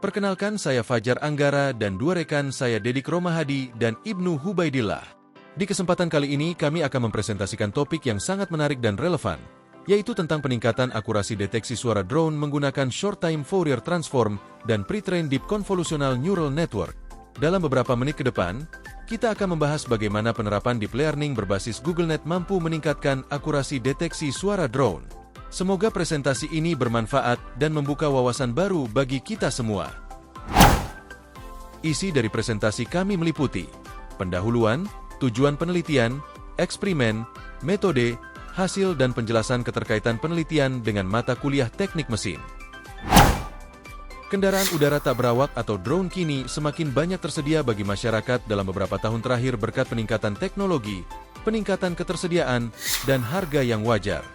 Perkenalkan, saya Fajar Anggara dan dua rekan saya Dedik Romahadi dan Ibnu Hubaidillah. Di kesempatan kali ini kami akan mempresentasikan topik yang sangat menarik dan relevan, yaitu tentang peningkatan akurasi deteksi suara drone menggunakan Short Time Fourier Transform dan Pre-trained Deep Convolutional Neural Network. Dalam beberapa menit ke depan, kita akan membahas bagaimana penerapan deep learning berbasis GoogleNet mampu meningkatkan akurasi deteksi suara drone. Semoga presentasi ini bermanfaat dan membuka wawasan baru bagi kita semua. Isi dari presentasi kami meliputi pendahuluan, tujuan penelitian, eksperimen, metode, hasil dan penjelasan keterkaitan penelitian dengan mata kuliah teknik mesin. Kendaraan udara tak berawak atau drone kini semakin banyak tersedia bagi masyarakat dalam beberapa tahun terakhir berkat peningkatan teknologi, peningkatan ketersediaan, dan harga yang wajar.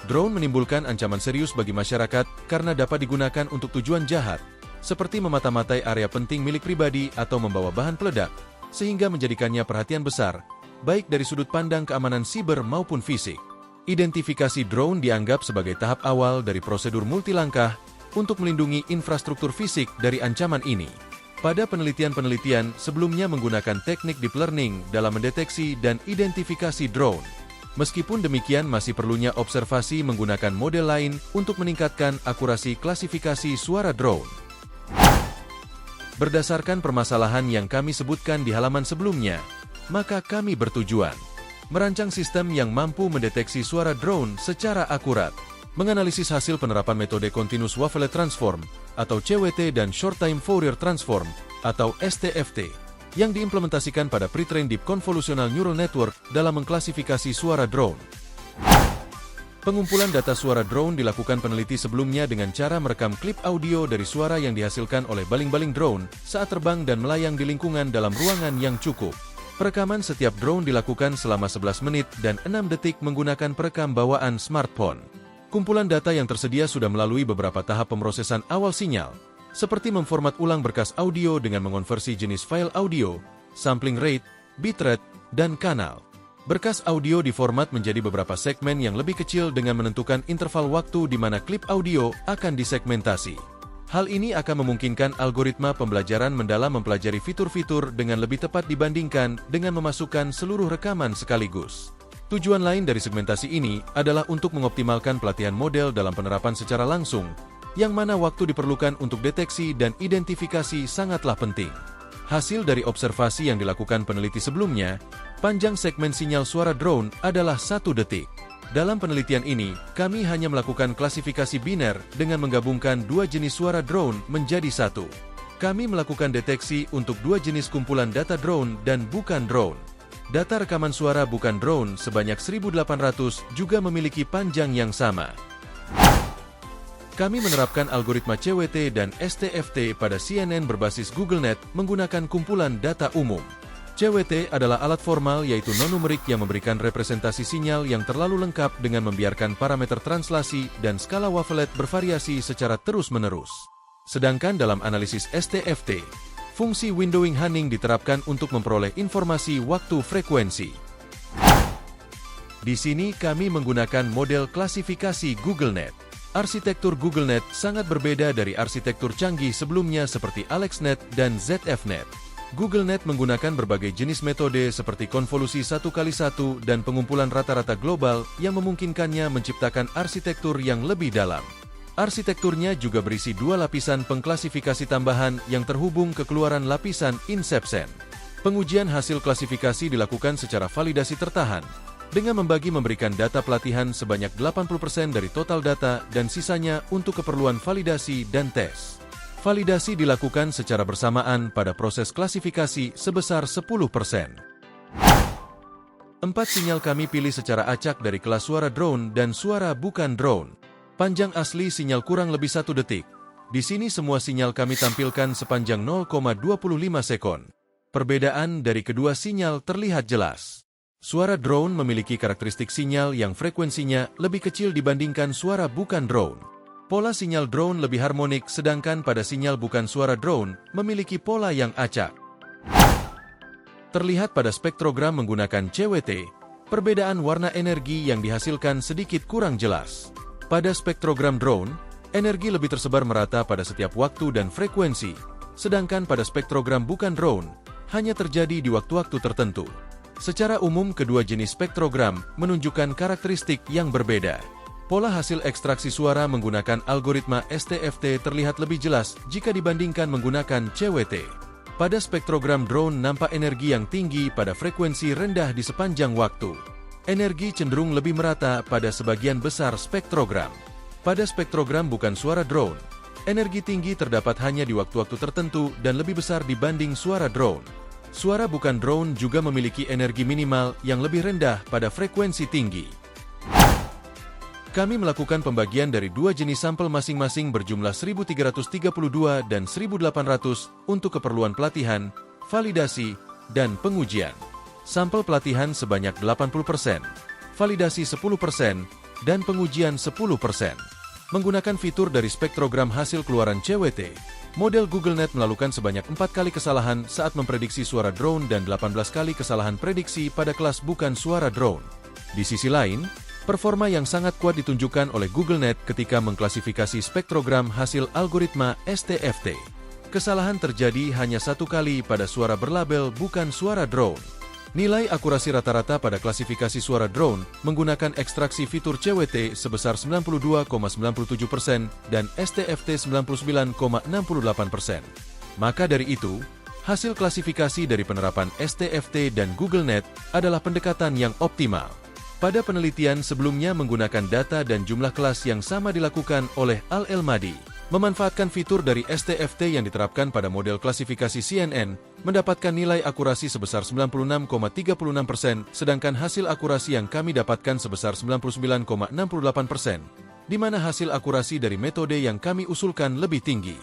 Drone menimbulkan ancaman serius bagi masyarakat karena dapat digunakan untuk tujuan jahat, seperti memata-matai area penting milik pribadi atau membawa bahan peledak, sehingga menjadikannya perhatian besar, baik dari sudut pandang keamanan siber maupun fisik. Identifikasi drone dianggap sebagai tahap awal dari prosedur multilangkah untuk melindungi infrastruktur fisik dari ancaman ini. Pada penelitian-penelitian sebelumnya menggunakan teknik deep learning dalam mendeteksi dan identifikasi drone. Meskipun demikian, masih perlunya observasi menggunakan model lain untuk meningkatkan akurasi klasifikasi suara drone. Berdasarkan permasalahan yang kami sebutkan di halaman sebelumnya, maka kami bertujuan merancang sistem yang mampu mendeteksi suara drone secara akurat, menganalisis hasil penerapan metode Continuous Wavelet Transform atau CWT dan Short Time Fourier Transform atau STFT yang diimplementasikan pada Pre-trained Deep Convolutional Neural Network dalam mengklasifikasi suara drone. Pengumpulan data suara drone dilakukan peneliti sebelumnya dengan cara merekam klip audio dari suara yang dihasilkan oleh baling-baling drone saat terbang dan melayang di lingkungan dalam ruangan yang cukup. Perekaman setiap drone dilakukan selama 11 menit dan 6 detik menggunakan perekam bawaan smartphone. Kumpulan data yang tersedia sudah melalui beberapa tahap pemrosesan awal sinyal, seperti memformat ulang berkas audio dengan mengonversi jenis file audio, sampling rate, bitrate, dan kanal. Berkas audio diformat menjadi beberapa segmen yang lebih kecil dengan menentukan interval waktu di mana klip audio akan disegmentasi. Hal ini akan memungkinkan algoritma pembelajaran mendalam mempelajari fitur-fitur dengan lebih tepat dibandingkan dengan memasukkan seluruh rekaman sekaligus. Tujuan lain dari segmentasi ini adalah untuk mengoptimalkan pelatihan model dalam penerapan secara langsung, yang mana waktu diperlukan untuk deteksi dan identifikasi sangatlah penting. Hasil dari observasi yang dilakukan peneliti sebelumnya, panjang segmen sinyal suara drone adalah 1 detik. Dalam penelitian ini, kami hanya melakukan klasifikasi biner dengan menggabungkan 2 jenis suara drone menjadi 1. Kami melakukan deteksi untuk 2 jenis kumpulan data drone dan bukan drone. Data rekaman suara bukan drone sebanyak 1.800 juga memiliki panjang yang sama. Kami menerapkan algoritma CWT dan STFT pada CNN berbasis GoogleNet menggunakan kumpulan data umum. CWT adalah alat formal yaitu non-numerik yang memberikan representasi sinyal yang terlalu lengkap dengan membiarkan parameter translasi dan skala wavelet bervariasi secara terus-menerus. Sedangkan dalam analisis STFT, fungsi windowing Hanning diterapkan untuk memperoleh informasi waktu frekuensi. Di sini kami menggunakan model klasifikasi GoogleNet. Arsitektur GoogleNet sangat berbeda dari arsitektur canggih sebelumnya seperti AlexNet dan ZFNet. GoogleNet menggunakan berbagai jenis metode seperti konvolusi 1x1 dan pengumpulan rata-rata global yang memungkinkannya menciptakan arsitektur yang lebih dalam. Arsitekturnya juga berisi 2 lapisan pengklasifikasi tambahan yang terhubung ke keluaran lapisan inception. Pengujian hasil klasifikasi dilakukan secara validasi tertahan, dengan memberikan data pelatihan sebanyak 80% dari total data dan sisanya untuk keperluan validasi dan tes. Validasi dilakukan secara bersamaan pada proses klasifikasi sebesar 10%. 4 sinyal kami pilih secara acak dari kelas suara drone dan suara bukan drone. Panjang asli sinyal kurang lebih 1 detik. Di sini semua sinyal kami tampilkan sepanjang 0,25 sekon. Perbedaan dari kedua sinyal terlihat jelas. Suara drone memiliki karakteristik sinyal yang frekuensinya lebih kecil dibandingkan suara bukan drone. Pola sinyal drone lebih harmonik, sedangkan pada sinyal bukan suara drone memiliki pola yang acak. Terlihat pada spektrogram menggunakan CWT, perbedaan warna energi yang dihasilkan sedikit kurang jelas. Pada spektrogram drone, Energi lebih tersebar merata pada setiap waktu dan frekuensi, sedangkan pada spektrogram bukan drone, hanya terjadi di waktu-waktu tertentu. Secara umum, kedua jenis spektrogram menunjukkan karakteristik yang berbeda. Pola hasil ekstraksi suara menggunakan algoritma STFT terlihat lebih jelas jika dibandingkan menggunakan CWT. Pada spektrogram drone nampak energi yang tinggi pada frekuensi rendah di sepanjang waktu. Energi cenderung lebih merata pada sebagian besar spektrogram. Pada spektrogram bukan suara drone, energi tinggi terdapat hanya di waktu-waktu tertentu dan lebih besar dibanding suara drone. Suara bukan drone juga memiliki energi minimal yang lebih rendah pada frekuensi tinggi. Kami melakukan pembagian dari dua jenis sampel masing-masing berjumlah 1332 dan 1800 untuk keperluan pelatihan, validasi, dan pengujian. Sampel pelatihan sebanyak 80%, validasi 10%, dan pengujian 10%. Menggunakan fitur dari spektrogram hasil keluaran CWT, model GoogleNet melakukan sebanyak 4 kali kesalahan saat memprediksi suara drone dan 18 kali kesalahan prediksi pada kelas bukan suara drone. Di sisi lain, performa yang sangat kuat ditunjukkan oleh GoogleNet ketika mengklasifikasi spektrogram hasil algoritma STFT. Kesalahan terjadi hanya 1 kali pada suara berlabel bukan suara drone. Nilai akurasi rata-rata pada klasifikasi suara drone menggunakan ekstraksi fitur CWT sebesar 92,97% dan STFT 99,68%. Maka dari itu, hasil klasifikasi dari penerapan STFT dan GoogleNet adalah pendekatan yang optimal. Pada penelitian sebelumnya menggunakan data dan jumlah kelas yang sama dilakukan oleh Al-Elmadi. Memanfaatkan fitur dari STFT yang diterapkan pada model klasifikasi CNN, mendapatkan nilai akurasi sebesar 96,36%, sedangkan hasil akurasi yang kami dapatkan sebesar 99,68%, di mana hasil akurasi dari metode yang kami usulkan lebih tinggi.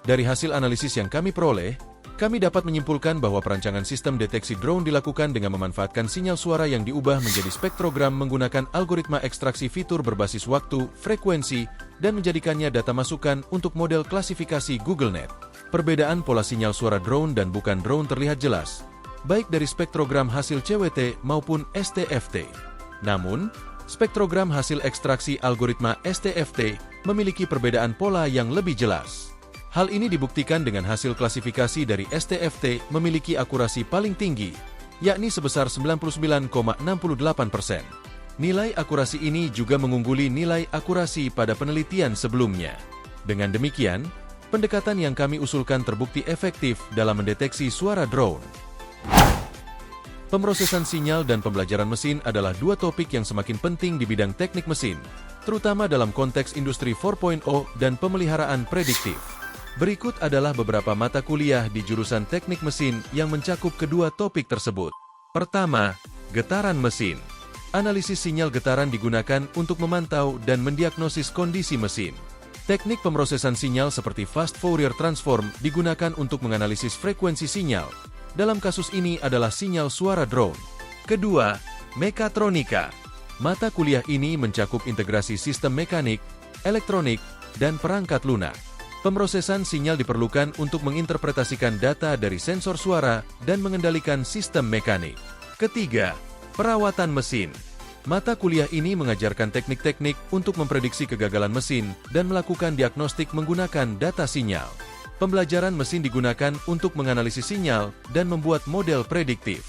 Dari hasil analisis yang kami peroleh, kami dapat menyimpulkan bahwa perancangan sistem deteksi drone dilakukan dengan memanfaatkan sinyal suara yang diubah menjadi spektrogram menggunakan algoritma ekstraksi fitur berbasis waktu, frekuensi, dan menjadikannya data masukan untuk model klasifikasi GoogleNet. Perbedaan pola sinyal suara drone dan bukan drone terlihat jelas, baik dari spektrogram hasil CWT maupun STFT. Namun, spektrogram hasil ekstraksi algoritma STFT memiliki perbedaan pola yang lebih jelas. Hal ini dibuktikan dengan hasil klasifikasi dari STFT memiliki akurasi paling tinggi, yakni sebesar 99,68%. Nilai akurasi ini juga mengungguli nilai akurasi pada penelitian sebelumnya. Dengan demikian, pendekatan yang kami usulkan terbukti efektif dalam mendeteksi suara drone. Pemrosesan sinyal dan pembelajaran mesin adalah dua topik yang semakin penting di bidang teknik mesin, terutama dalam konteks industri 4.0 dan pemeliharaan prediktif. Berikut adalah beberapa mata kuliah di jurusan teknik mesin yang mencakup kedua topik tersebut. Pertama, getaran mesin. Analisis sinyal getaran digunakan untuk memantau dan mendiagnosis kondisi mesin. Teknik pemrosesan sinyal seperti fast Fourier transform digunakan untuk menganalisis frekuensi sinyal. Dalam kasus ini adalah sinyal suara drone. Kedua, mekatronika. Mata kuliah ini mencakup integrasi sistem mekanik, elektronik, dan perangkat lunak. Pemrosesan sinyal diperlukan untuk menginterpretasikan data dari sensor suara dan mengendalikan sistem mekanik. Ketiga, perawatan mesin. Mata kuliah ini mengajarkan teknik-teknik untuk memprediksi kegagalan mesin dan melakukan diagnostik menggunakan data sinyal. Pembelajaran mesin digunakan untuk menganalisis sinyal dan membuat model prediktif.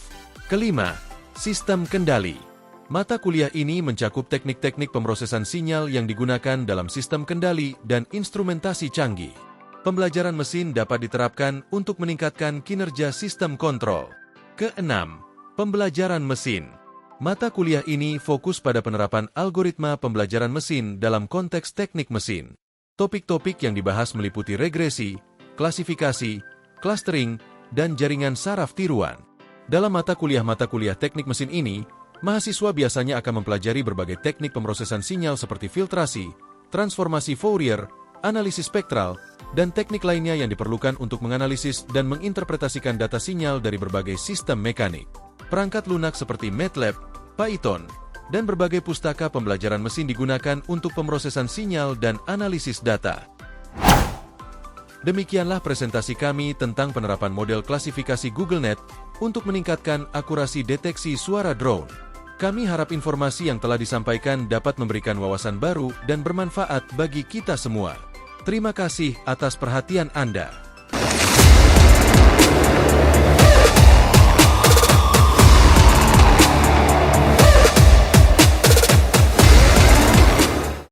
Kelima, sistem kendali. Mata kuliah ini mencakup teknik-teknik pemrosesan sinyal yang digunakan dalam sistem kendali dan instrumentasi canggih. Pembelajaran mesin dapat diterapkan untuk meningkatkan kinerja sistem kontrol. Keenam, pembelajaran mesin. Mata kuliah ini fokus pada penerapan algoritma pembelajaran mesin dalam konteks teknik mesin. Topik-topik yang dibahas meliputi regresi, klasifikasi, clustering, dan jaringan saraf tiruan. Dalam mata kuliah teknik mesin ini, mahasiswa biasanya akan mempelajari berbagai teknik pemrosesan sinyal seperti filtrasi, transformasi Fourier, analisis spektral, dan teknik lainnya yang diperlukan untuk menganalisis dan menginterpretasikan data sinyal dari berbagai sistem mekanik. Perangkat lunak seperti MATLAB, Python, dan berbagai pustaka pembelajaran mesin digunakan untuk pemrosesan sinyal dan analisis data. Demikianlah presentasi kami tentang penerapan model klasifikasi GoogleNet untuk meningkatkan akurasi deteksi suara drone. Kami harap informasi yang telah disampaikan dapat memberikan wawasan baru dan bermanfaat bagi kita semua. Terima kasih atas perhatian Anda.